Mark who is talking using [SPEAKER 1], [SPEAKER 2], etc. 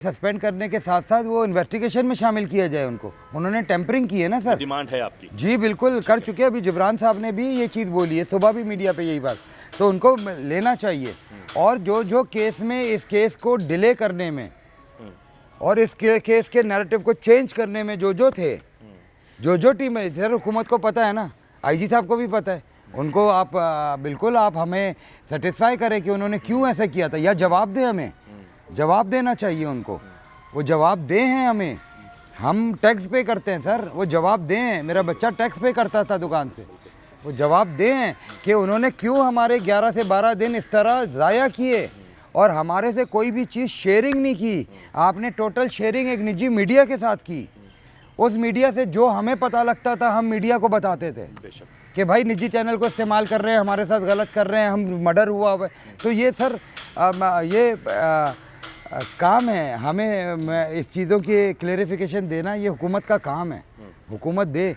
[SPEAKER 1] Suspend करने के साथ साथ वो इन्वेस्टिगेशन में शामिल किया जाए उनको। उन्होंने टेम्परिंग की है ना सर।
[SPEAKER 2] डिमांड है आपकी?
[SPEAKER 1] जी बिल्कुल कर चुके हैं। अभी जिब्रान साहब ने भी ये चीज़ बोली है सुबह भी मीडिया पे यही बात, तो उनको लेना चाहिए। और जो केस में इस केस को डिले करने में और इस केस के नैरेटिव को चेंज करने में जो थे, जो टीम है, सर हुकूमत को पता है ना, आईजी साहब को भी पता है, उनको आप बिल्कुल आप हमें सेटिस्फाई करें कि उन्होंने क्यों ऐसा किया था, या जवाब दें, हमें जवाब देना चाहिए उनको। वो जवाब दें हैं हमें, हम टैक्स पे करते हैं सर, वो जवाब दें। मेरा बच्चा टैक्स पे करता था दुकान से, वो जवाब दें कि उन्होंने क्यों हमारे 11 से 12 दिन इस तरह ज़ाया किए और हमारे से कोई भी चीज़ शेयरिंग नहीं की। आपने टोटल शेयरिंग एक निजी मीडिया के साथ की। उस मीडिया से जो हमें पता लगता था हम मीडिया को बताते थे कि भाई निजी चैनल को इस्तेमाल कर रहे हैं, हमारे साथ गलत कर रहे हैं, हम मर्डर हुआ हुआ है। तो ये सर काम है हमें इस चीज़ों की क्लेरिफिकेशन देना, ये हुकूमत का काम है। हुकूमत दे,